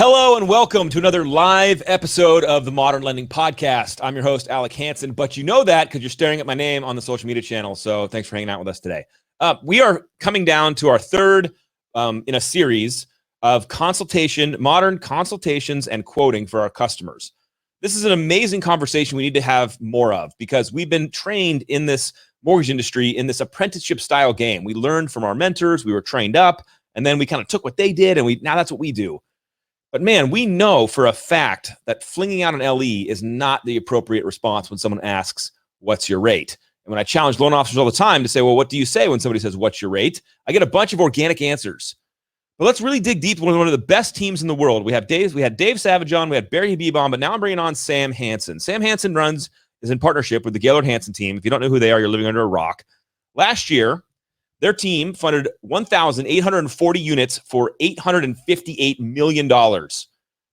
Hello and welcome to another live episode of the Modern Lending Podcast. I'm your host, Alec Hansen, but you know that because you're staring at my name on the social media channel. So thanks for hanging out with us today. We are coming down to our third in a series of modern consultations and quoting for our customers. This is an amazing conversation we need to have more of because we've been trained in this mortgage industry in this apprenticeship style game. We learned from our mentors, we were trained up, and then we kind of took what they did and now that's what we do. But man, we know for a fact that flinging out an LE is not the appropriate response when someone asks, what's your rate? And when I challenge loan officers all the time to say, well, what do you say when somebody says, what's your rate? I get a bunch of organic answers. But let's really dig deep into one of the best teams in the world. We had Dave Savage on, we had Barry Habib on, but now I'm bringing on Sam Hansen. Sam Hansen is in partnership with the Gaylord Hansen team. If you don't know who they are, you're living under a rock. Last year, their team funded 1,840 units for $858 million.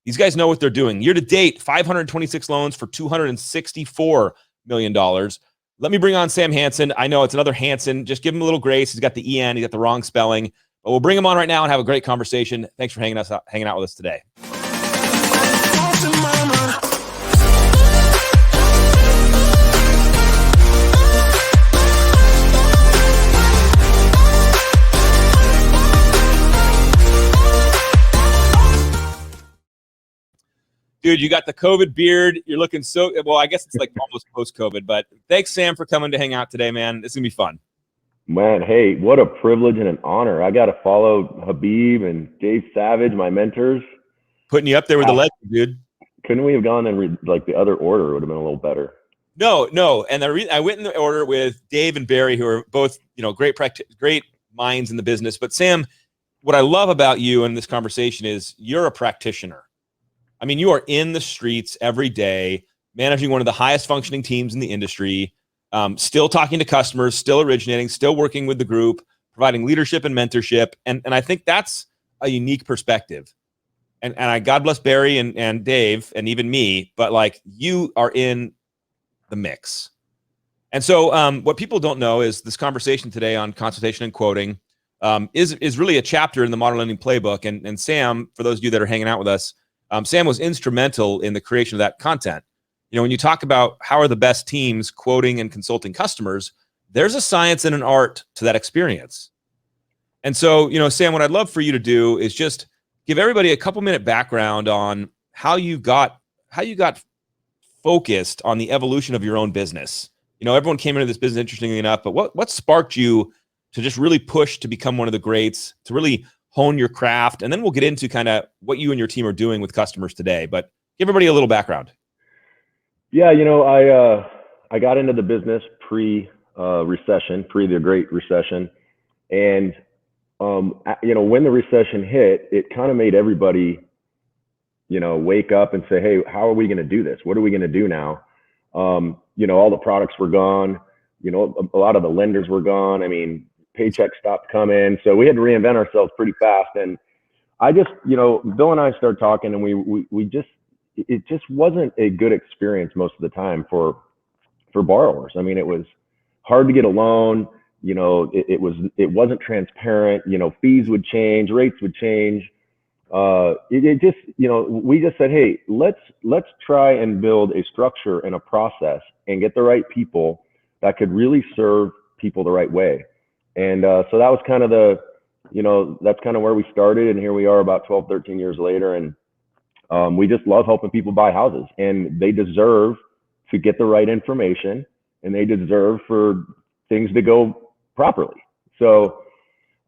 These guys know what they're doing. Year to date, 526 loans for $264 million. Let me bring on Sam Hansen. I know it's another Hansen. Just give him a little grace. He's got the EN. He's got the wrong spelling. But we'll bring him on right now and have a great conversation. Thanks for hanging out with us today. Dude, you got the COVID beard. You're looking so well. I guess it's like almost post-COVID, but thanks, Sam, for coming to hang out today, man. This is gonna be fun. Man, hey, what a privilege and an honor. I got to follow Habib and Dave Savage, my mentors. Putting you up there with the legend, dude. Couldn't we have gone and like the other order would have been a little better? No. And I went in the order with Dave and Barry, who are both, great minds in the business. But Sam, what I love about you in this conversation is you're a practitioner. I mean, you are in the streets every day, managing one of the highest functioning teams in the industry, still talking to customers, still originating, still working with the group, providing leadership and mentorship. And I think that's a unique perspective. And I God bless Barry and Dave and even me, but like you are in the mix. And so what people don't know is this conversation today on consultation and quoting is really a chapter in the Modern Lending Playbook. And Sam, for those of you that are hanging out with us, Sam was instrumental in the creation of that content. You know, when you talk about how are the best teams quoting and consulting customers, there's a science and an art to that experience. And so, Sam, what I'd love for you to do is just give everybody a couple-minute background on how you got focused on the evolution of your own business. Everyone came into this business, interestingly enough, but what sparked you to just really push to become one of the greats, to really hone your craft? And then we'll get into kind of what you and your team are doing with customers today. But give everybody a little background. Yeah, I got into the business pre-recession, pre the Great Recession. And, when the recession hit, it kind of made everybody, wake up and say, hey, how are we going to do this? What are we going to do now? All the products were gone. A lot of the lenders were gone. I mean, paychecks stopped coming. So we had to reinvent ourselves pretty fast. And I just, Bill and I started talking and it just wasn't a good experience most of the time for borrowers. I mean, it was hard to get a loan. It wasn't transparent. Fees would change, rates would change. We just said, hey, let's try and build a structure and a process and get the right people that could really serve people the right way. And so that was kind of that's kind of where we started. And here we are about 12, 13 years later. And we just love helping people buy houses, and they deserve to get the right information, and they deserve for things to go properly. So,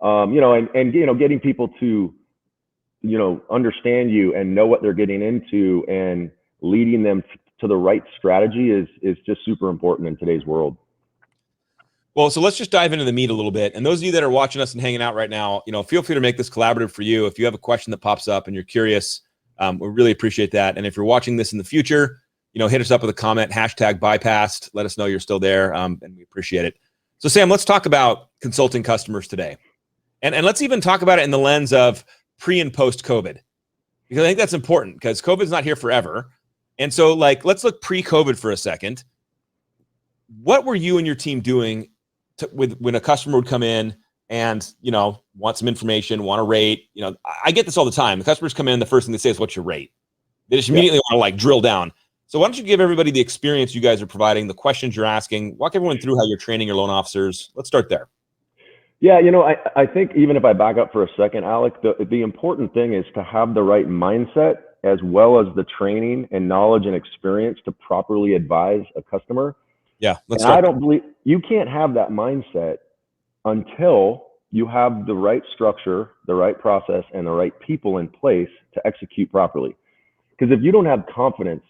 getting people to, understand you and know what they're getting into and leading them to the right strategy is just super important in today's world. Well, so let's just dive into the meat a little bit. And those of you that are watching us and hanging out right now, feel free to make this collaborative for you. If you have a question that pops up and you're curious, we really appreciate that. And if you're watching this in the future, hit us up with a comment, #bypassed. Let us know you're still there, and we appreciate it. So Sam, let's talk about consulting customers today. And let's even talk about it in the lens of pre and post COVID, because I think that's important because COVID's not here forever. And so let's look pre-COVID for a second. What were you and your team doing when a customer would come in and, want some information, want a rate. I get this all the time. The customers come in, the first thing they say is, what's your rate? They just immediately want to like drill down. So why don't you give everybody the experience you guys are providing, the questions you're asking, walk everyone through how you're training your loan officers. Let's start there. Yeah, I think even if I back up for a second, Alec, the important thing is to have the right mindset as well as the training and knowledge and experience to properly advise a customer. Yeah, let's start. I don't believe you can't have that mindset until you have the right structure, the right process, and the right people in place to execute properly. Because if you don't have confidence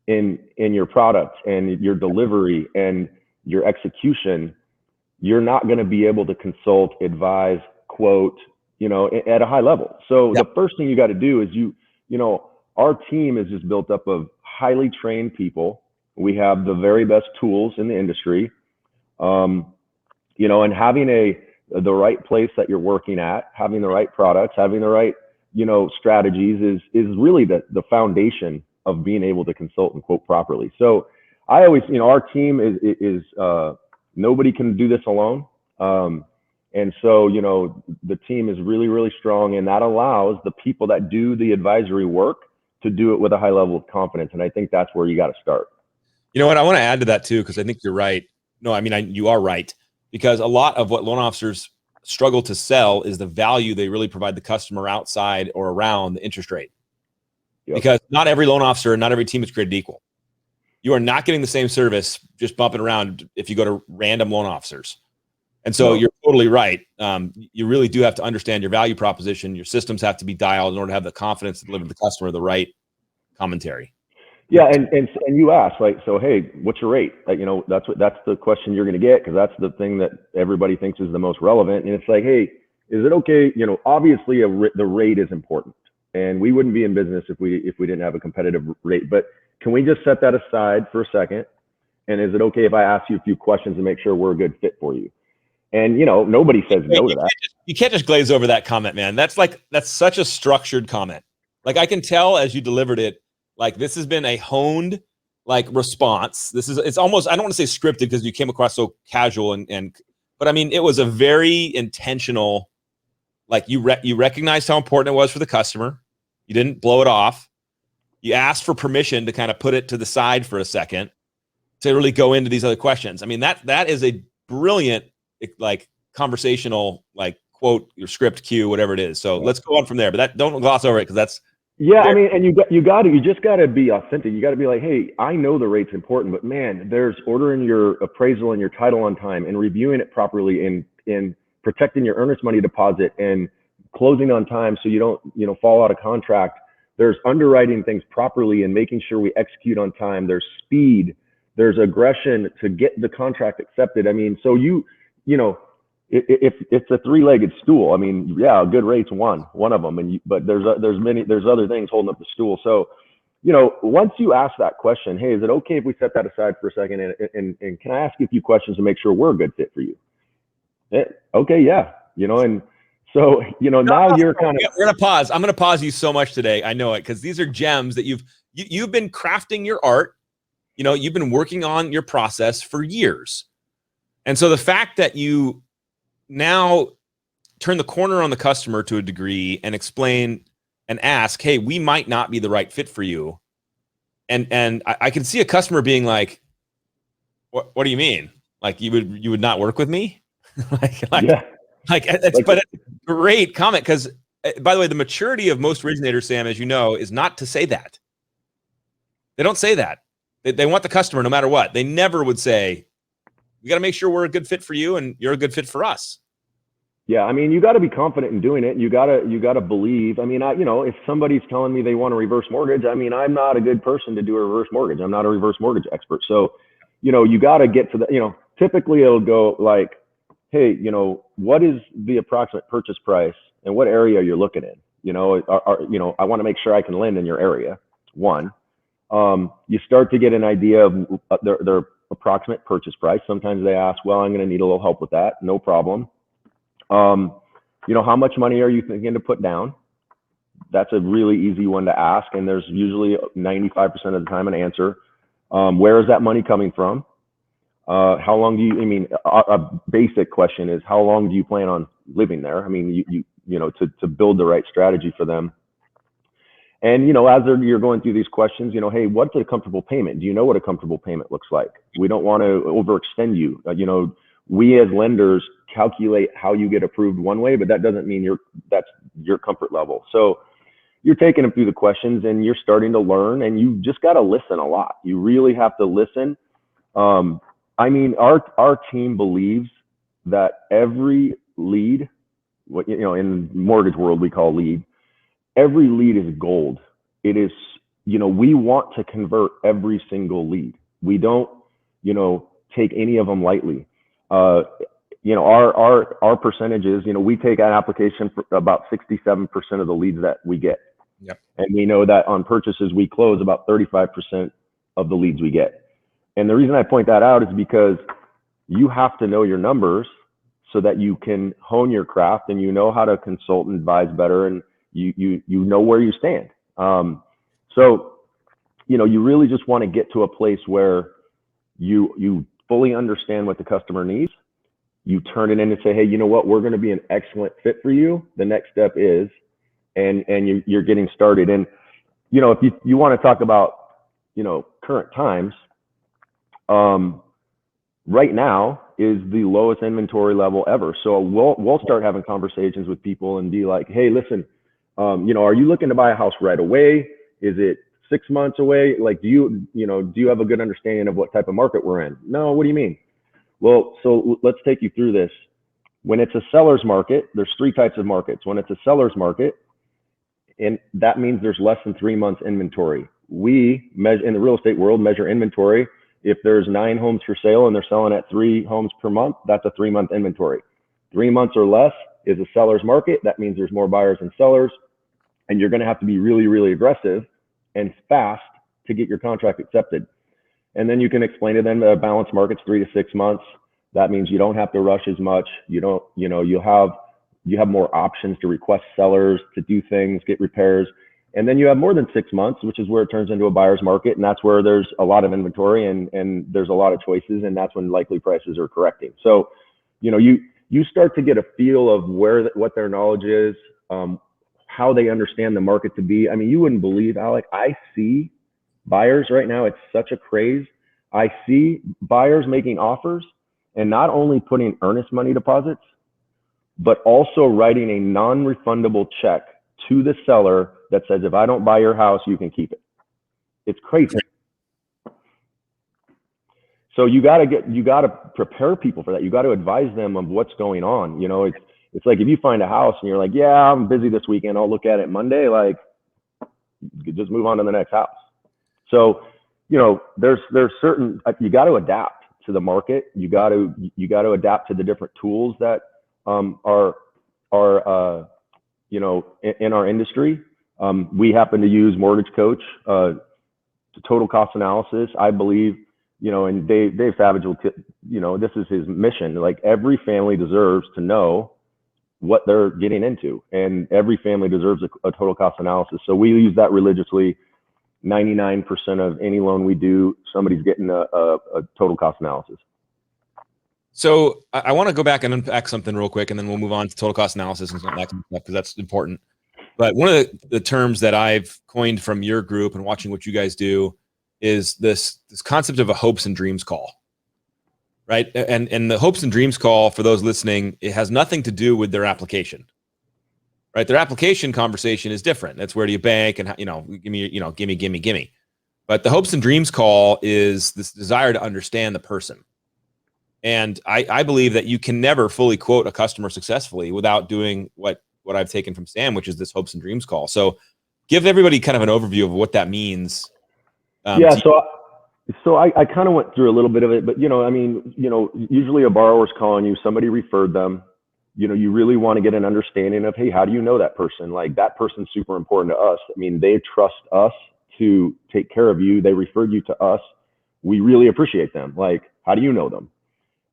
in your product and your delivery and your execution, you're not going to be able to consult, advise, quote, at a high level. So the first thing you got to do is our team is just built up of highly trained people. We have the very best tools in the industry, and having the right place that you're working at, having the right products, having the right, strategies is really the foundation of being able to consult and quote properly. So I always, our team is nobody can do this alone. And so, the team is really, really strong, and that allows the people that do the advisory work to do it with a high level of confidence. And I think that's where you got to start. You know what? I want to add to that too, because I think you're right. No, I mean, you are right, because a lot of what loan officers struggle to sell is the value they really provide the customer outside or around the interest rate. Yep. Because not every loan officer and not every team is created equal. You are not getting the same service just bumping around if you go to random loan officers. And so you're totally right. You really do have to understand your value proposition. Your systems have to be dialed in order to have the confidence to deliver to the customer the right commentary. Yeah, and you ask, right? So, hey, what's your rate? That's the question you're going to get, because that's the thing that everybody thinks is the most relevant. And it's like, hey, is it okay? Obviously, the rate is important, and we wouldn't be in business if we didn't have a competitive rate. But can we just set that aside for a second? And is it okay if I ask you a few questions to make sure we're a good fit for you? And nobody says no to that. You can't just glaze over that comment, man. That's such a structured comment. Like, I can tell as you delivered it, like, this has been a honed response. It's almost, I don't want to say scripted because you came across so casual but I mean, it was a very intentional, like, you recognized how important it was for the customer. You didn't blow it off. You asked for permission to kind of put it to the side for a second to really go into these other questions. I mean, that is a brilliant, like, conversational, like, quote, your script cue, whatever it is. So let's go on from there, but don't gloss over it, because that's. Yeah, I mean, and you just got to be authentic. You got to be like, hey, I know the rate's important, but man, there's ordering your appraisal and your title on time and reviewing it properly and protecting your earnest money deposit and closing on time so you don't, fall out of contract. There's underwriting things properly and making sure we execute on time. There's speed. There's aggression to get the contract accepted. I mean, so if it's a three-legged stool, I mean, yeah, a good rate's one of them, but there's other things holding up the stool. So, once you ask that question, hey, is it okay if we set that aside for a second and can I ask you a few questions to make sure we're a good fit for you? Okay, yeah, and so now you're kind of. We're gonna pause. I'm gonna pause you so much today. I know it, because these are gems that you've been crafting your art. You've been working on your process for years, and so the fact that you now turn the corner on the customer to a degree and explain and ask, hey, we might not be the right fit for you. And I can see a customer being like, what do you mean? Like, you would not work with me? But it's a great comment, because by the way, the maturity of most originators, Sam, as you know, is not to say that. They don't say that. They want the customer no matter what. They never would say, we got to make sure we're a good fit for you and you're a good fit for us. Yeah, I mean, you got to be confident in doing it. You got to believe. I mean, if somebody's telling me they want a reverse mortgage, I mean, I'm not a good person to do a reverse mortgage. I'm not a reverse mortgage expert. So, you got to get to the, typically it'll go like, hey, what is the approximate purchase price and what area you're looking in? I want to make sure I can lend in your area. One, you start to get an idea of their approximate purchase price. Sometimes they ask, well, I'm going to need a little help with that. No problem. How much money are you thinking to put down? That's a really easy one to ask. And there's usually 95% of the time an answer. Where is that money coming from? How long do you, I mean, a basic question is, how long do you plan on living there? I mean, you know, to build the right strategy for them. And, you know, as you're going through these questions, you know, hey, what's a comfortable payment? Do you know what a comfortable payment looks like? We don't want to overextend you. You know, we as lenders calculate how you get approved one way, but that doesn't mean that's your comfort level. So you're taking them through the questions and you're starting to learn, and you just got to listen a lot. You really have to listen. I mean, our team believes that every lead, what, you know, in mortgage world we call lead, every lead is gold. It is, you know, we want to convert every single lead. We don't, you know, take any of them lightly. You know, our percentages, you know, we take an application for about 67% of the leads that we get. Yep. And we know that on purchases, we close about 35% of the leads we get. And the reason I point that out is because you have to know your numbers so that you can hone your craft and you know how to consult and advise better, and you know where you stand. So, you know, you really just want to get to a place where you fully understand what the customer needs. You turn it in and say, hey, you know what, we're going to be an excellent fit for you. The next step is, and you're getting started. And, you know, if you want to talk about, you know, current times, right now is the lowest inventory level ever. So we'll start having conversations with people and be like, hey, listen, you know, are you looking to buy a house right away? Is it 6 months away? Like, do you have a good understanding of what type of market we're in? No, what do you mean? Well, so let's take you through this. When it's a seller's market, there's 3 types of markets. When it's a seller's market, and that means there's less than 3 months inventory. We measure, in the real estate world, measure inventory. If there's 9 homes for sale and they're selling at 3 homes per month, that's a 3-month inventory. 3 months or less is a seller's market. That means there's more buyers than sellers, and you're going to have to be really, really aggressive and fast to get your contract accepted. And then you can explain to them that a balanced market's 3 to 6 months. That means you don't have to rush as much. You don't, you know, you have more options to request sellers to do things, get repairs. And then you have more than 6 months, which is where it turns into a buyer's market. And that's where there's a lot of inventory and there's a lot of choices. And that's when likely prices are correcting. So, you know, you start to get a feel of what their knowledge is, how they understand the market to be. I mean, you wouldn't believe, Alec, I see buyers right now. It's such a craze. I see buyers making offers and not only putting earnest money deposits, but also writing a non-refundable check to the seller that says, if I don't buy your house, you can keep it. It's crazy. So you got to prepare people for that. You got to advise them of what's going on. You know, it's like if you find a house and you're like, yeah, I'm busy this weekend, I'll look at it Monday. Like, you just move on to the next house. So, you know, there's certain, you got to adapt to the market. You got to adapt to the different tools that are you know, in our industry. We happen to use Mortgage Coach, total cost analysis. I believe, you know, and Dave Savage will, you know, this is his mission. Like, every family deserves to know what they're getting into, and every family deserves a total cost analysis. So we use that religiously. 99% of any loan we do, somebody's getting a total cost analysis. So I want to go back and unpack something real quick, and then we'll move on to total cost analysis and something like that, because that's important. But one of the terms that I've coined from your group and watching what you guys do is this concept of a hopes and dreams call, right? And the hopes and dreams call, for those listening, it has nothing to do with their application, right? Their application conversation is different. That's where do you bank, and, you know, gimme. But the hopes and dreams call is this desire to understand the person. And I believe that you can never fully quote a customer successfully without doing what I've taken from Sam, which is this hopes and dreams call. So give everybody kind of an overview of what that means. Yeah. So I kind of went through a little bit of it, but, you know, I mean, you know, usually a borrower's calling you, somebody referred them. You know, you really want to get an understanding of, hey, how do you know that person? Like, that person's super important to us. I mean, they trust us to take care of you. They referred you to us. We really appreciate them. Like, how do you know them?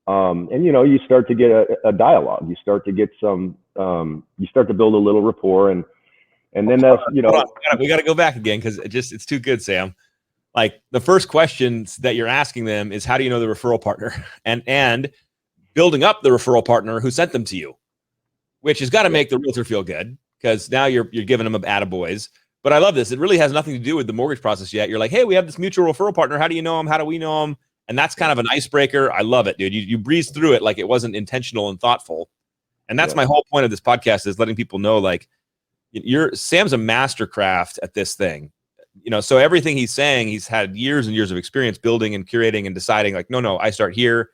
And, you know, you start to get a dialogue. You start to get you start to build a little rapport, and then that's, you know, we got to go back again, because it's too good, Sam. like the first questions that you're asking them is, how do you know the referral partner? And building up the referral partner who sent them to you, which has got to make the realtor feel good, because now you're giving them attaboys. But I love this. It really has nothing to do with the mortgage process yet. You're like, hey, we have this mutual referral partner. How do you know him? How do we know him? And that's kind of an icebreaker. I love it, dude. You breeze through it like it wasn't intentional and thoughtful. And that's my whole point of this podcast, is letting people know, like, Sam's a mastercraft at this thing. So everything he's saying, he's had years and years of experience building and curating and deciding, like, no, I start here.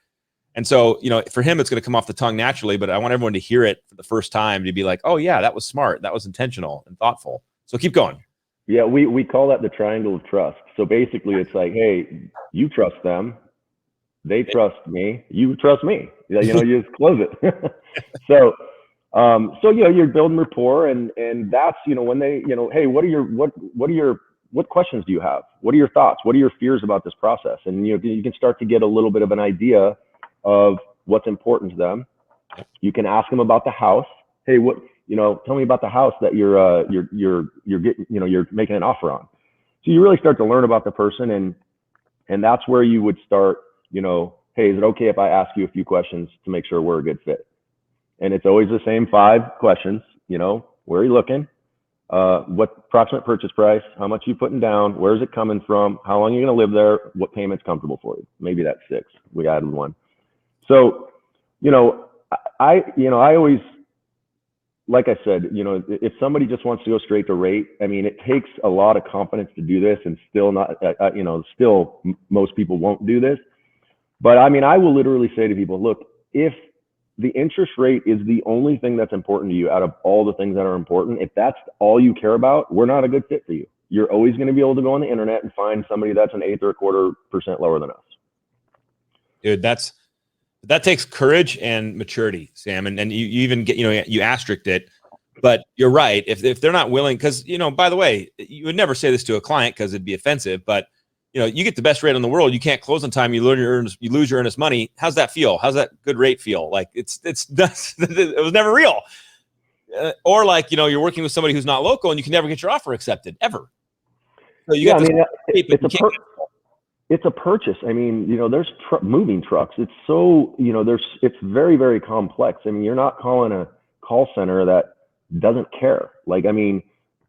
And so, for him, it's going to come off the tongue naturally, but I want everyone to hear it for the first time, to be like, oh yeah, that was smart. That was intentional and thoughtful. So keep going. Yeah, we call that the triangle of trust. So basically it's like, hey, you trust them, they trust me, you trust me. You just close it. So you're building rapport, and that's, when they, hey, what questions do you have? What are your thoughts? What are your fears about this process? And you can start to get a little bit of an idea of what's important to them. You can ask them about the house. Hey, tell me about the house that you're getting, you're making an offer on. So you really start to learn about the person, and that's where you would start, hey, is it okay if I ask you a few questions to make sure we're a good fit? And it's always the same 5 questions. Where are you looking? What approximate purchase price? How much are you putting down? Where's it coming from? How long are you going to live there? What payment's comfortable for you? Maybe that's 6. We added 1. So, I always, like I said, if somebody just wants to go straight to rate, I mean, it takes a lot of confidence to do this, and still most people won't do this. But I mean, I will literally say to people, look, if the interest rate is the only thing that's important to you out of all the things that are important, if that's all you care about, we're not a good fit for you. You're always going to be able to go on the internet and find somebody that's 1/8 or 1/4% lower than us. Dude, that takes courage and maturity, Sam. And you even get, you asterisked it, but you're right. If they're not willing, because, by the way, you would never say this to a client because it'd be offensive, but you get the best rate in the world, you can't close on time, you lose your earnest money. How's that feel? How's that good rate feel? Like it was never real. Or like, you're working with somebody who's not local and you can never get your offer accepted ever. So you it's a purchase. I mean, there's moving trucks. It's so, it's very, very complex. I mean, you're not calling a call center that doesn't care. Like, I mean,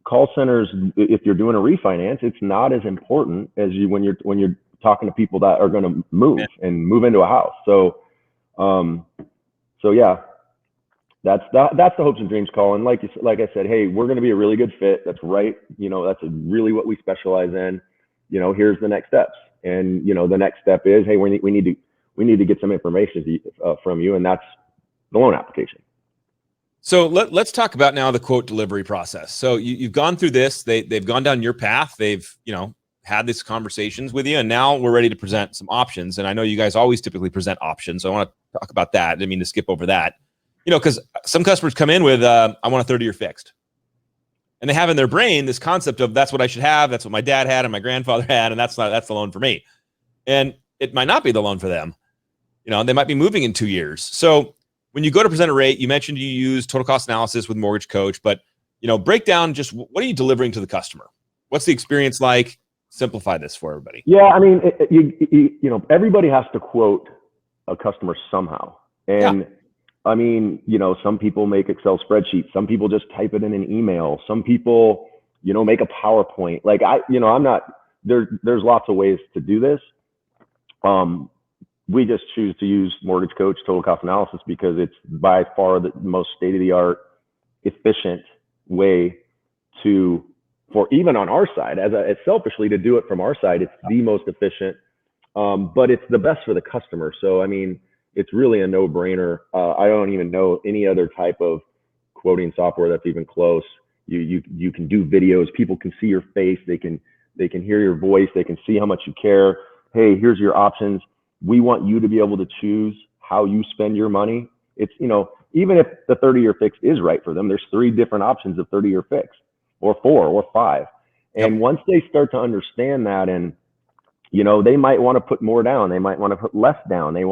call centers, if you're doing a refinance, it's not as important as when you're talking to people that are going to move into a house. So yeah, that's the hopes and dreams call. And like I said, hey, we're going to be a really good fit. That's right. That's really what we specialize in. Here's the next steps. And, the next step is, hey, we need to get some information from you. And that's the loan application. So let's talk about now the quote delivery process. So you've gone through this, they've gone down your path. They've, had these conversations with you, and now we're ready to present some options. And I know you guys always typically present options. So I want to talk about that. I didn't mean to skip over that, because some customers come in with, I want a 30-year fixed. And they have in their brain this concept of, that's what I should have. That's what my dad had and my grandfather had. And that's the loan for me. And it might not be the loan for them. They might be moving in 2 years. So when you go to present a rate, you mentioned you use total cost analysis with Mortgage Coach, but, break down just what are you delivering to the customer? What's the experience like? Simplify this for everybody. Yeah. I mean, everybody has to quote a customer somehow. And I mean, some people make Excel spreadsheets. Some people just type it in an email. Some people, make a PowerPoint. Like I'm not, there's lots of ways to do this. We just choose to use Mortgage Coach total cost analysis because it's by far the most state-of-the-art, efficient way for even on our side, as selfishly to do it from our side, it's the most efficient, but it's the best for the customer. So, I mean, it's really a no-brainer. I don't even know any other type of quoting software that's even close. You can do videos. People can see your face. They can hear your voice. They can see how much you care. Hey, here's your options. We want you to be able to choose how you spend your money. It's, even if the 30-year fix is right for them, there's 3 different options of 30-year fix, or 4 or 5. And once they start to understand that, and they might want to put more down, they might want to put less down, they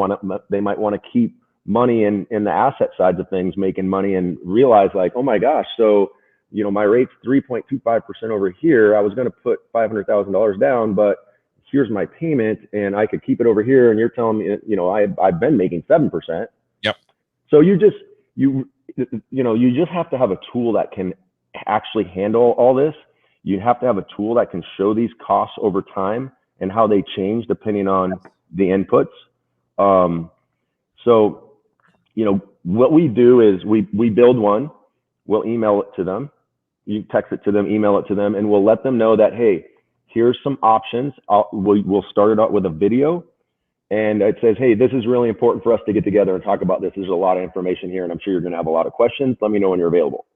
might want to keep money in the asset sides of things, making money, and realize like, oh my gosh, so my rate's 3.25% over here. I was going to put $500,000 down, but here's my payment and I could keep it over here. And you're telling me, you know, I've been making 7%. Yep. So you just have to have a tool that can actually handle all this. You have to have a tool that can show these costs over time and how they change depending on the inputs. So, you know, what we do is we build one, we'll email it to them, you text it to them, email it to them, and we'll let them know that, hey, here's some options. We'll start it out with a video, and it says, hey, this is really important for us to get together and talk about this. There's a lot of information here, and I'm sure you're going to have a lot of questions. Let me know when you're available.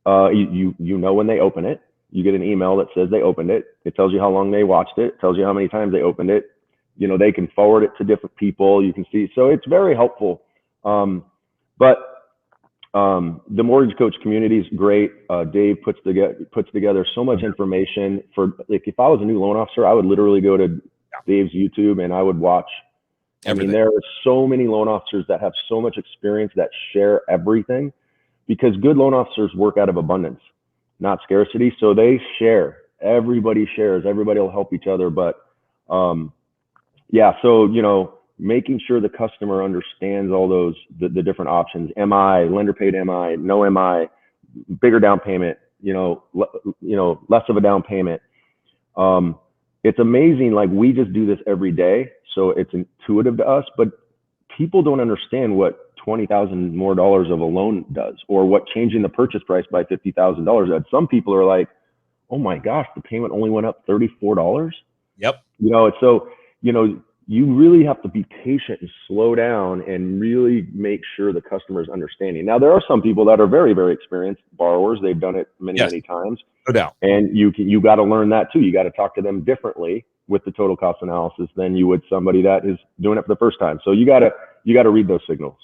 You know when they open it. You get an email that says they opened it. It tells you how long they watched it. It tells you how many times they opened it. You know, they can forward it to different people. You can see, so it's very helpful. But the mortgage coach community is great. Dave puts together so much information for, like, if I was a new loan officer, I would literally go to Dave's YouTube and I would watch. Everything. I mean, there are so many loan officers that have so much experience that share everything, because good loan officers work out of abundance, not scarcity. So they share. Everybody shares. Everybody will help each other. But yeah, so, you know, making sure the customer understands all those, the different options, MI, lender paid MI, no MI, bigger down payment, less of a down payment. It's amazing. Like, we just do this every day, so it's intuitive to us, but people don't understand what $20,000 more of a loan does, or what changing the purchase price by $50,000 does. Some people are like, oh my gosh, the payment only went up $34. Yep. You know, so, you know, you really have to be patient and slow down and really make sure the customer is understanding. Now, there are some people that are very, very experienced borrowers. They've done it many times. No doubt. And you got to learn that too. You got to talk to them differently with the total cost analysis than you would somebody that is doing it for the first time. So you got to read those signals.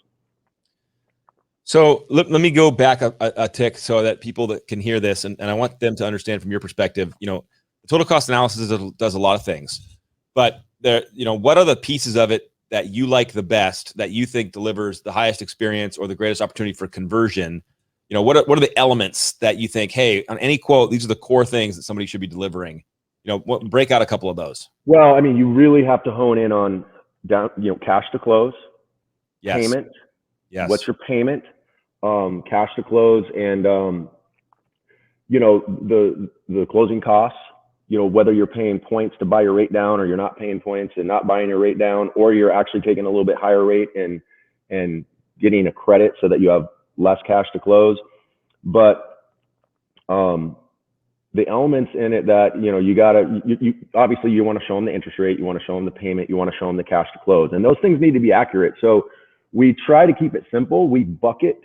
So let me go back a tick so that people that can hear this, and I want them to understand from your perspective, you know, the total cost analysis does a lot of things, but there, you know, what are the pieces of it that you like the best, that you think delivers the highest experience or the greatest opportunity for conversion? You know, what are the elements that you think, hey, on any quote, these are the core things that somebody should be delivering? You know, break out a couple of those. Well, I mean, you really have to hone in on cash to close, yes. Payment. Yes. What's your payment? Cash to close, and you know, the closing costs. You know, whether you're paying points to buy your rate down, or you're not paying points and not buying your rate down, or you're actually taking a little bit higher rate and getting a credit so that you have less cash to close. But the elements in it that, you know, you obviously you want to show them the interest rate, you want to show them the payment, you want to show them the cash to close, and those things need to be accurate. So we try to keep it simple. We bucket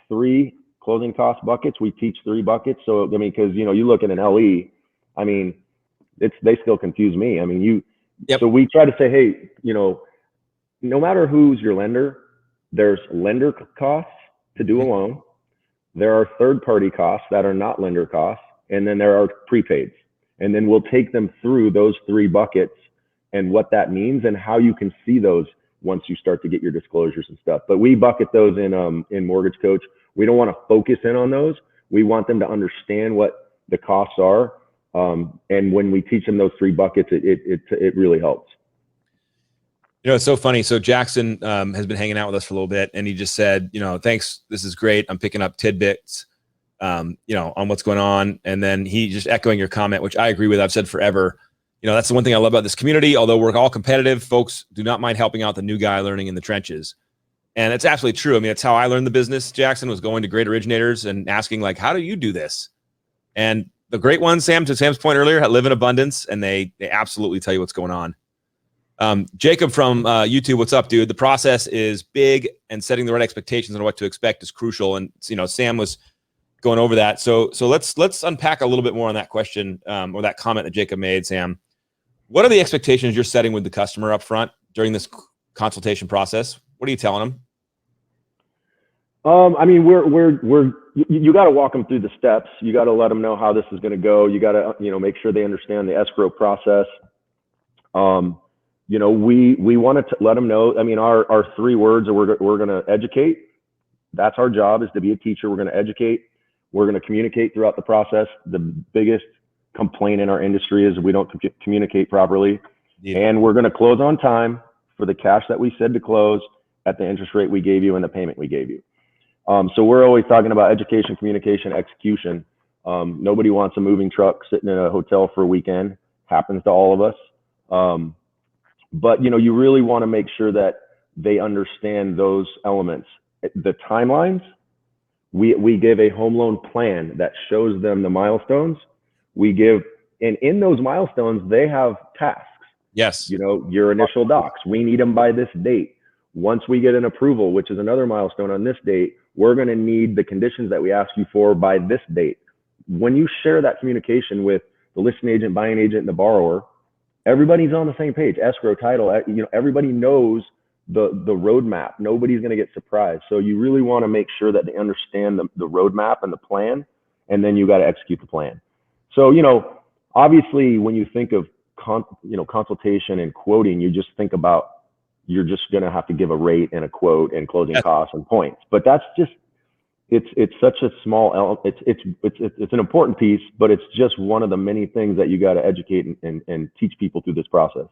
3 closing cost buckets. We teach 3 buckets. So, I mean, because, you know, you look at an LE, I mean, they still confuse me. I mean, Yep. So we try to say, hey, you know, no matter who's your lender, there's lender costs to do a loan. There are third-party costs that are not lender costs. And then there are prepaids. And then we'll take them through those 3 buckets and what that means and how you can see those once you start to get your disclosures and stuff. But we bucket those in Mortgage Coach. We don't want to focus in on those. We want them to understand what the costs are. And when we teach them those 3 buckets, it really helps. You know, it's so funny. So Jackson has been hanging out with us for a little bit, and he just said, you know, thanks, this is great. I'm picking up tidbits, you know, on what's going on. And then he just echoing your comment, which I agree with. I've said forever, you know, that's the one thing I love about this community. Although we're all competitive, folks do not mind helping out the new guy learning in the trenches. And it's absolutely true. I mean, it's how I learned the business. Jackson was going to great originators and asking, like, how do you do this? And the great ones, Sam, to Sam's point earlier, live in abundance, and they absolutely tell you what's going on. Jacob from YouTube, what's up, dude? The process is big, and setting the right expectations on what to expect is crucial. And, you know, Sam was going over that. So let's unpack a little bit more on that question, or that comment that Jacob made, Sam. What are the expectations you're setting with the customer up front during this consultation process? What are you telling them? I mean, you got to walk them through the steps. You got to let them know how this is going to go. You got to, you know, make sure they understand the escrow process. You know, we want to let them know. I mean, our 3 words are we're going to educate. That's our job, is to be a teacher. We're going to educate. We're going to communicate throughout the process. The biggest complaint in our industry is we don't communicate properly. Yeah. And we're going to close on time for the cash that we said to close at the interest rate we gave you and the payment we gave you. So we're always talking about education, communication, execution. Nobody wants a moving truck sitting in a hotel for a weekend. Happens to all of us. But you really want to make sure that they understand those elements. The timelines, we give a home loan plan that shows them the milestones. And in those milestones, they have tasks. Yes. Your initial docs, we need them by this date. Once we get an approval, which is another milestone on this date, we're going to need the conditions that we ask you for by this date. When you share that communication with the listing agent, buying agent, and the borrower, everybody's on the same page. Escrow, title, everybody knows the roadmap. Nobody's going to get surprised. So you really want to make sure that they understand the roadmap and the plan, and then you got to execute the plan. So, obviously when you think of consultation and quoting, you just think about, you're just going to have to give a rate and a quote and closing costs and points. But that's just, it's such a small element. It's an important piece, but it's just one of the many things that you got to educate and teach people through this process.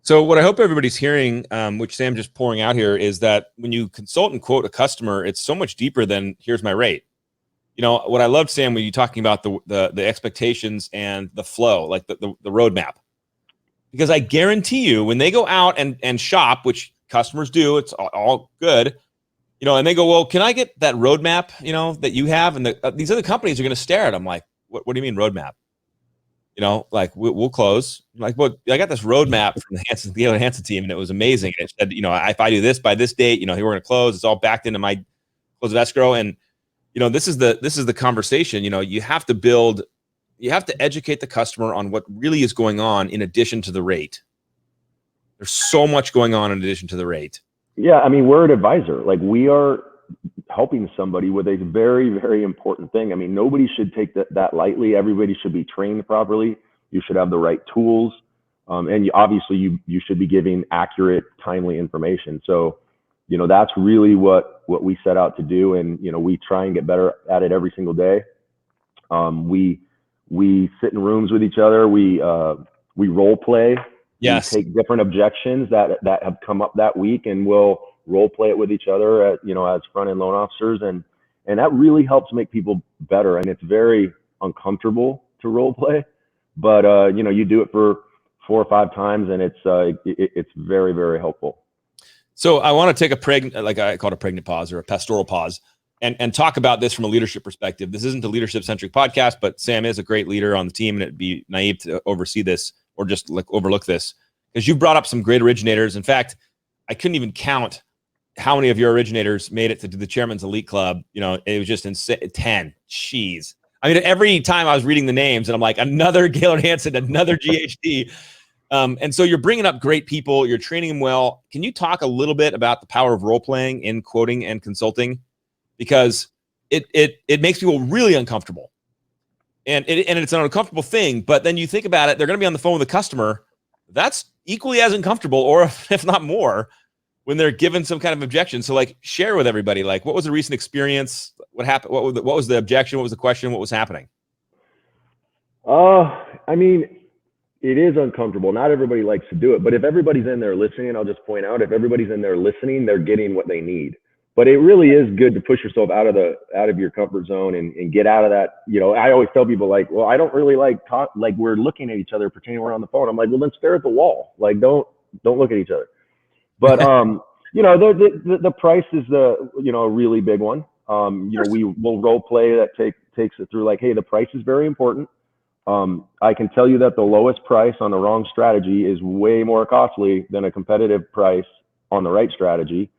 So what I hope everybody's hearing, which Sam just pouring out here, is that when you consult and quote a customer, it's so much deeper than here's my rate. What I loved, Sam, when you talking about the expectations and the flow, like the roadmap. Because I guarantee you, when they go out and shop, which customers do, it's all good, and they go, well, can I get that roadmap, that you have? And these other companies are going to stare at them like, what do you mean roadmap? Like we'll close. Like, well, I got this roadmap from the Hansen team, and it was amazing. And it said, if I do this by this date, we're going to close. It's all backed into my close of escrow. And, this is the conversation. You have to educate the customer on what really is going on in addition to the rate. There's so much going on in addition to the rate. Yeah. I mean, we're an advisor. Like, we are helping somebody with a very, very important thing. I mean, nobody should take that lightly. Everybody should be trained properly. You should have the right tools. And obviously you should be giving accurate, timely information. So, that's really what we set out to do. And, we try and get better at it every single day. We sit in rooms with each other. We role play. Yes. We take different objections that have come up that week, and we'll role play it with each other as front end loan officers. And that really helps make people better. And it's very uncomfortable to role play, but you do it for 4 or 5 times, and it's very, very helpful. So I want to take like I call it a pregnant pause or a pastoral pause, and talk about this from a leadership perspective. This isn't a leadership centric podcast, but Sam is a great leader on the team, and it'd be naive to oversee this or just overlook this, because you've brought up some great originators. In fact, I couldn't even count how many of your originators made it to the Chairman's Elite Club. It was just insane. 10. Jeez. I mean, every time I was reading the names, and I'm like, another Gaylord Hansen, another GHD. And so you're bringing up great people. You're training them well. Can you talk a little bit about the power of role playing in quoting and consulting? Because it makes people really uncomfortable, and it's an uncomfortable thing. But then you think about it, they're going to be on the phone with the customer. That's equally as uncomfortable, or if not more, when they're given some kind of objection. So, like, share with everybody, like, what was the recent experience? What happened? What was the objection? What was the question? What was happening? I mean, it is uncomfortable. Not everybody likes to do it, but if everybody's in there listening, I'll just point out, if everybody's in there listening, they're getting what they need. But it really is good to push yourself out of your comfort zone and get out of that. I always tell people, like, well, I don't really like we're looking at each other, pretending we're on the phone. I'm like, well, then stare at the wall. Like, don't look at each other. But, the price is a really big one. We will role play that takes it through, like, hey, the price is very important. I can tell you that the lowest price on the wrong strategy is way more costly than a competitive price on the right strategy.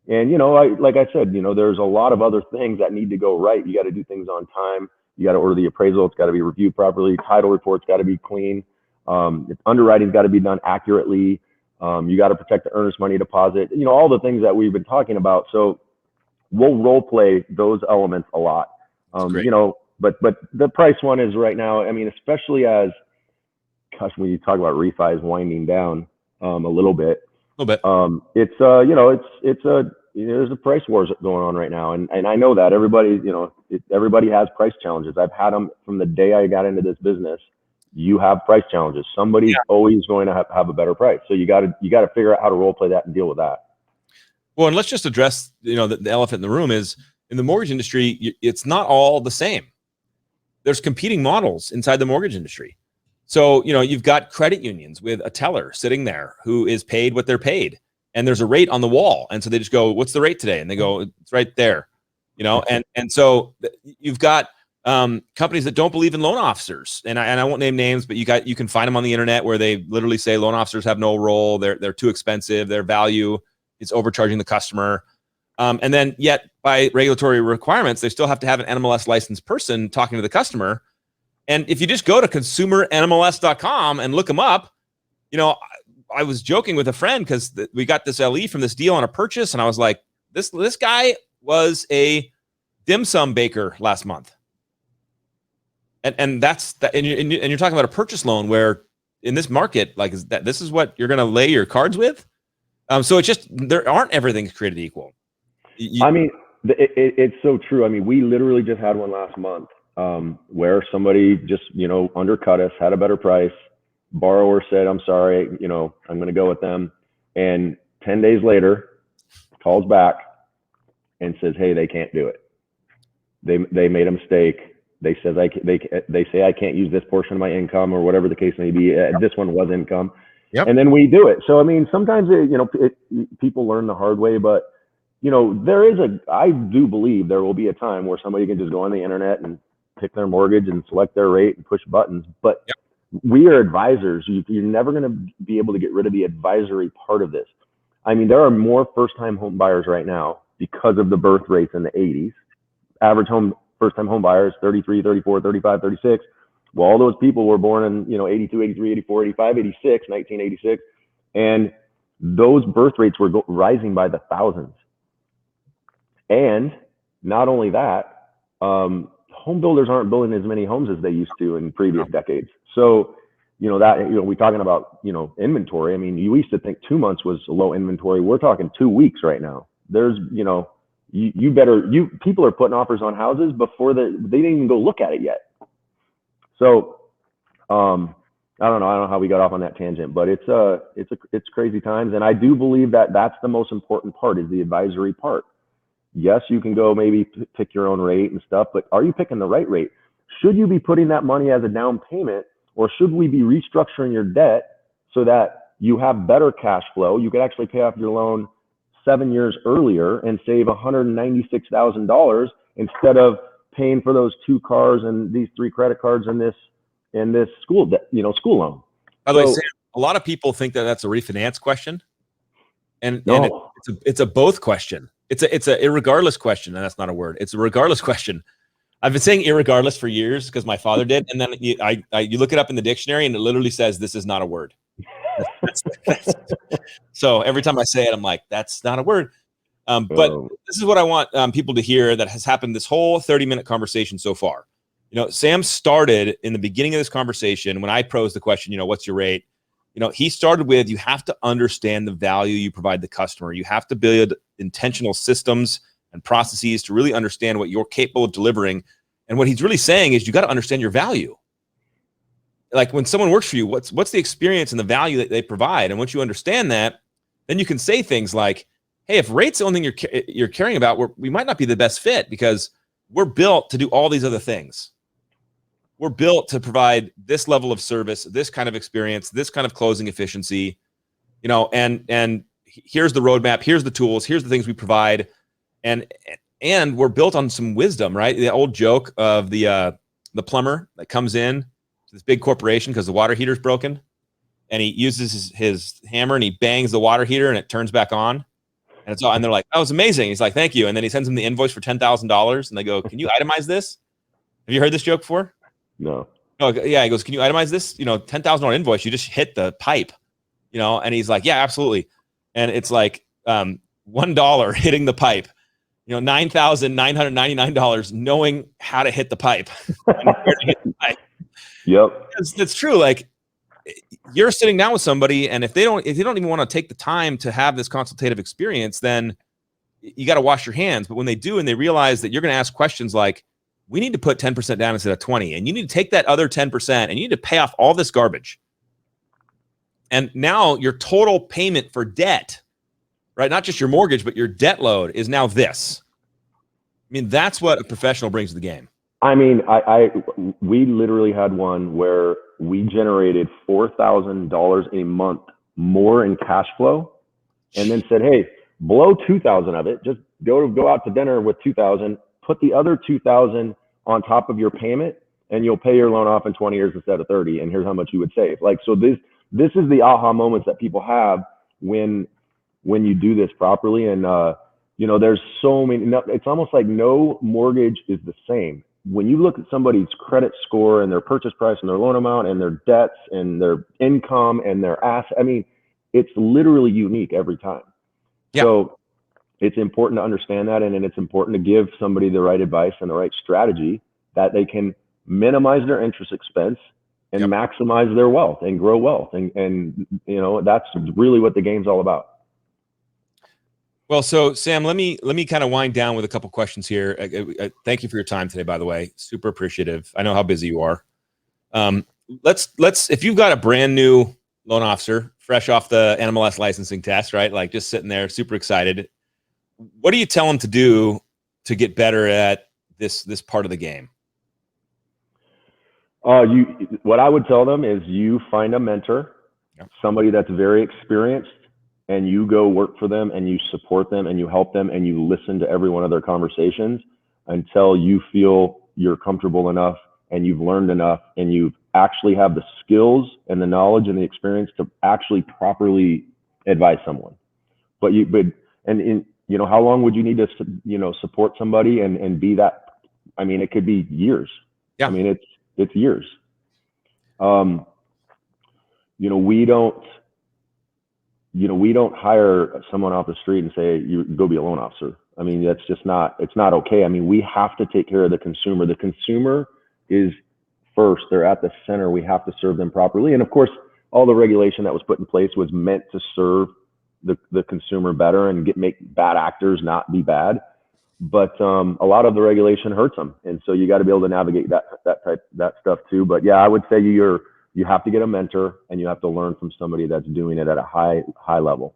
And, like I said, there's a lot of other things that need to go right. You got to do things on time. You got to order the appraisal. It's got to be reviewed properly. Title report's got to be clean. Underwriting's got to be done accurately. You got to protect the earnest money deposit, all the things that we've been talking about. So we'll role play those elements a lot. But the price one is right now, I mean, especially as, gosh, when you talk about refis winding down a little bit, there's a price wars going on right now. And I know that everybody has price challenges. I've had them from the day I got into this business. you have price challenges. Somebody's always going to have a better price. So you got to figure out how to role play that and deal with that. Well, and let's just address, the elephant in the room is in the mortgage industry, it's not all the same. There's competing models inside the mortgage industry. So, you've got credit unions with a teller sitting there who is paid what they're paid. And there's a rate on the wall. And so they just go, what's the rate today? And they go, it's right there, and so you've got companies that don't believe in loan officers. And I won't name names, but you can find them on the internet where they literally say loan officers have no role. They're too expensive. Their value is overcharging the customer. And then yet by regulatory requirements, they still have to have an NMLS licensed person talking to the customer. And if you just go to consumernmls.com and look them up, I was joking with a friend because we got this LE from this deal on a purchase. And I was like, this guy was a dim sum baker last month. And that's that. And you're talking about a purchase loan where in this market, like this is what you're going to lay your cards with. So it's just, there aren't everything's created equal. It's so true. We literally just had one last month where somebody just, undercut us, had a better price. Borrower said, I'm sorry, I'm going to go with them. And 10 days later, calls back and says, hey, they can't do it. They made a mistake. They says they say I can't use this portion of my income or whatever the case may be. This one was income. Yep. And then we do it. So, sometimes, people learn the hard way, but, I do believe there will be a time where somebody can just go on the internet and pick their mortgage and select their rate and push buttons. But we are advisors. You're never going to be able to get rid of the advisory part of this. There are more first-time home buyers right now because of the birth rates in the 80s. Average first-time home buyers, 33, 34, 35, 36. Well, all those people were born in, 82, 83, 84, 85, 86, 1986. And those birth rates were rising by the thousands. And not only that, home builders aren't building as many homes as they used to in previous decades. So, we're talking about, inventory. You used to think 2 months was low inventory. We're talking 2 weeks right now. There's, people are putting offers on houses before they didn't even go look at it yet. So, I don't know how we got off on that tangent, but it's crazy times. And I do believe that that's the most important part, is the advisory part. Yes, you can go maybe pick your own rate and stuff, but are you picking the right rate? Should you be putting that money as a down payment, or should we be restructuring your debt so that you have better cash flow? You could actually pay off your loan 7 years earlier and save $196,000 instead of paying for those 2 cars and these 3 credit cards and this school debt, school loan. By the way, Sam, a lot of people think that that's a refinance question, and it's a both question. It's a irregardless question, and that's not a word. It's a regardless question. I've been saying irregardless for years because my father did, and then you look it up in the dictionary, and it literally says this is not a word. So every time I say it, I'm like, that's not a word. But this is what I want people to hear that has happened this whole 30-minute conversation so far. Sam started in the beginning of this conversation when I posed the question, what's your rate? He started with, you have to understand the value you provide the customer. You have to build intentional systems and processes to really understand what you're capable of delivering. And what he's really saying is you got to understand your value. Like when someone works for you, what's the experience and the value that they provide? And once you understand that, then you can say things like, hey, if rate's the only thing you're caring about, we might not be the best fit because we're built to do all these other things. We're built to provide this level of service, this kind of experience, this kind of closing efficiency, and here's the roadmap, here's the tools, here's the things we provide. And we're built on some wisdom, right? The old joke of the plumber that comes in to this big corporation because the water heater's broken, and he uses his hammer and he bangs the water heater and it turns back on. And they're like, that was amazing. He's like, thank you. And then he sends them the invoice for $10,000 and they go, can you itemize this? Have you heard this joke before? No. Oh, yeah. He goes, can you itemize this? $10,000 invoice. You just hit the pipe, and he's like, yeah, absolutely. And it's like $1 hitting the pipe, $9,999 knowing how to hit the pipe. Yep. That's true. Like you're sitting down with somebody, and if they don't even want to take the time to have this consultative experience, then you got to wash your hands. But when they do, and they realize that you're going to ask questions like, we need to put 10% down instead of 20. And you need to take that other 10% and you need to pay off all this garbage. And now your total payment for debt, right? Not just your mortgage, but your debt load is now this. I mean, that's what a professional brings to the game. I mean, we literally had one where we generated $4,000 a month more in cash flow, and then said, "Hey, blow 2,000 of it. Just go out to dinner with 2,000. Put the other 2,000 on top of your payment, and you'll pay your loan off in 20 years instead of 30. And here's how much you would save." Like, so this is the aha moments that people have when you do this properly. And there's so many. It's almost like no mortgage is the same. When you look at somebody's credit score and their purchase price and their loan amount and their debts and their income and their asset, I mean, it's literally unique every time. Yeah. So it's important to understand that, and it's important to give somebody the right advice and the right strategy that they can minimize their interest expense and maximize their wealth and grow wealth. And that's really what the game's all about. Well, so Sam, let me kind of wind down with a couple questions here. Thank you for your time today, by the way. Super appreciative. I know how busy you are. Let's if you've got a brand new loan officer, fresh off the NMLS licensing test, right? Like just sitting there, super excited. What do you tell them to do to get better at this part of the game? What I would tell them is you find a mentor, somebody that's very experienced, and you go work for them and you support them and you help them and you listen to every one of their conversations until you feel you're comfortable enough and you've learned enough and you actually have the skills and the knowledge and the experience to actually properly advise someone. How long would you need to support somebody and be that? I mean, it could be years. Yeah. I mean, it's years. We don't hire someone off the street and say, you go be a loan officer. I mean, it's not okay. I mean, we have to take care of the consumer. The consumer is first. They're at the center. We have to serve them properly. And of course, all the regulation that was put in place was meant to serve the consumer better and make bad actors not be bad. But a lot of the regulation hurts them. And so you got to be able to navigate that stuff too. But yeah, I would say you have to get a mentor and you have to learn from somebody that's doing it at a high level.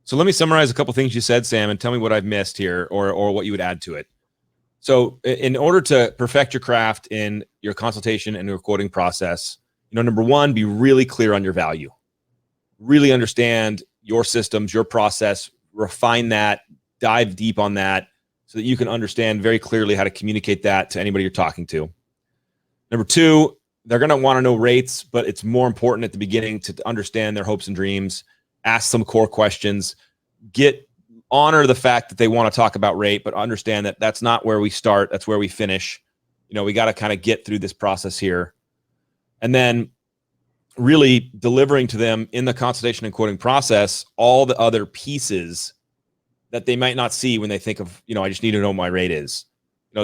So let me summarize a couple things you said, Sam, and tell me what I've missed here or what you would add to it. So in order to perfect your craft in your consultation and your quoting process, number one, be really clear on your value. Really understand your systems, your process, refine that, dive deep on that so that you can understand very clearly how to communicate that to anybody you're talking to. Number two, they're going to want to know rates, but it's more important at the beginning to understand their hopes and dreams, ask some core questions, honor the fact that they want to talk about rate, but understand that that's not where we start. That's where we finish. We got to kind of get through this process here. And then really delivering to them in the consultation and quoting process, all the other pieces that they might not see when they think of, I just need to know what my rate is,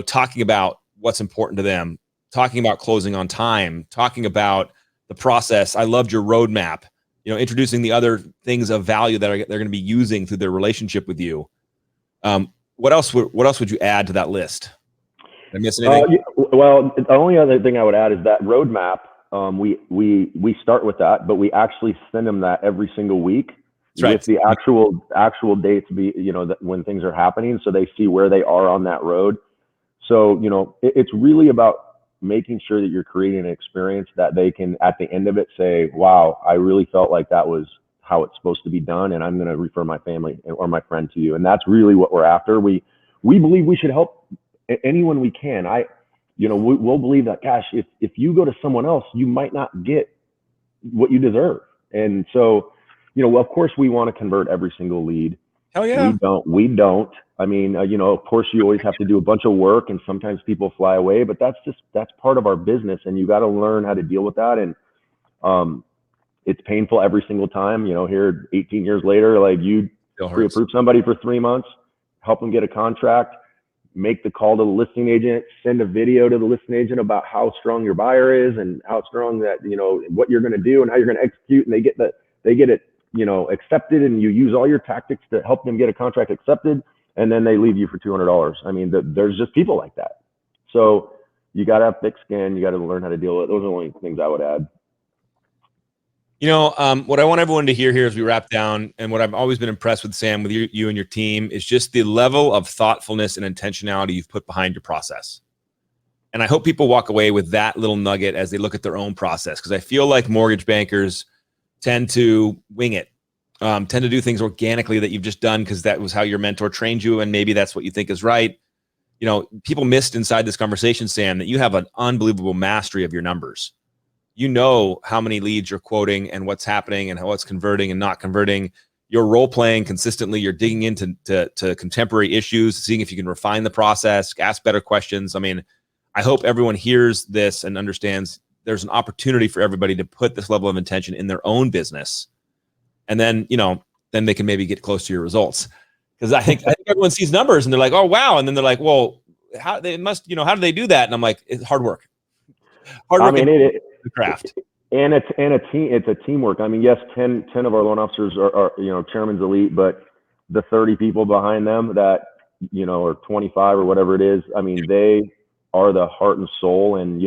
talking about what's important to them, talking about closing on time, talking about the process. I loved your roadmap, introducing the other things of value that they're going to be using through their relationship with you. What else would you add to that list? Did I miss anything? Well, the only other thing I would add is that roadmap. We start with that, but we actually send them that every single week with the actual dates, when things are happening, so they see where they are on that road. So, it's really about making sure that you're creating an experience that they can, at the end of it, say, wow, I really felt like that was how it's supposed to be done, and I'm going to refer my family or my friend to you. And that's really what we're after. We believe we should help anyone we can. We'll believe that, gosh, if you go to someone else, you might not get what you deserve. And so, of course we want to convert every single lead. Hell yeah. We don't. I mean, of course you always have to do a bunch of work and sometimes people fly away, but that's part of our business, and you got to learn how to deal with that. And it's painful every single time, here 18 years later, like you pre-approve somebody for 3 months, help them get a contract, make the call to the listing agent, send a video to the listing agent about how strong your buyer is and how strong that, what you're going to do and how you're going to execute. And they get it, accepted, and you use all your tactics to help them get a contract accepted. And then they leave you for $200. I mean, there's just people like that. So you got to have thick skin. You got to learn how to deal with it. Those are the only things I would add. What I want everyone to hear here as we wrap down, and what I've always been impressed with, Sam, with you and your team, is just the level of thoughtfulness and intentionality you've put behind your process. And I hope people walk away with that little nugget as they look at their own process, because I feel like mortgage bankers tend to wing it, tend to do things organically that you've just done because that was how your mentor trained you, and maybe that's what you think is right. People missed inside this conversation, Sam, that you have an unbelievable mastery of your numbers. You know how many leads you're quoting and what's happening and how it's converting and not converting. You're role playing consistently. You're digging into to contemporary issues, seeing if you can refine the process, ask better questions. I mean, I hope everyone hears this and understands there's an opportunity for everybody to put this level of intention in their own business. And then, then they can maybe get close to your results. Because I think everyone sees numbers and they're like, oh, wow. And then they're like, well, how do they do that? And I'm like, it's hard work. I mean, the craft. And it's a teamwork. I mean, yes, 10 of our loan officers are chairman's elite, but the 30 people behind them that, or 25 or whatever it is, I mean, they are the heart and soul, and,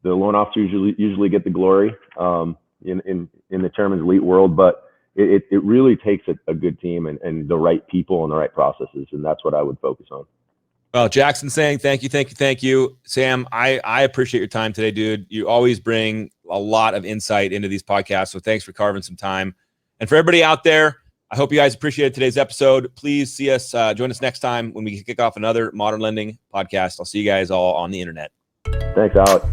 the loan officers usually get the glory in the chairman's elite world, but it really takes a good team and the right people and the right processes. And that's what I would focus on. Well, Jackson saying thank you. Sam, I appreciate your time today, dude. You always bring a lot of insight into these podcasts, so thanks for carving some time. And for everybody out there, I hope you guys appreciated today's episode. Please join us next time when we kick off another Modern Lending podcast. I'll see you guys all on the internet. Thanks, Alec.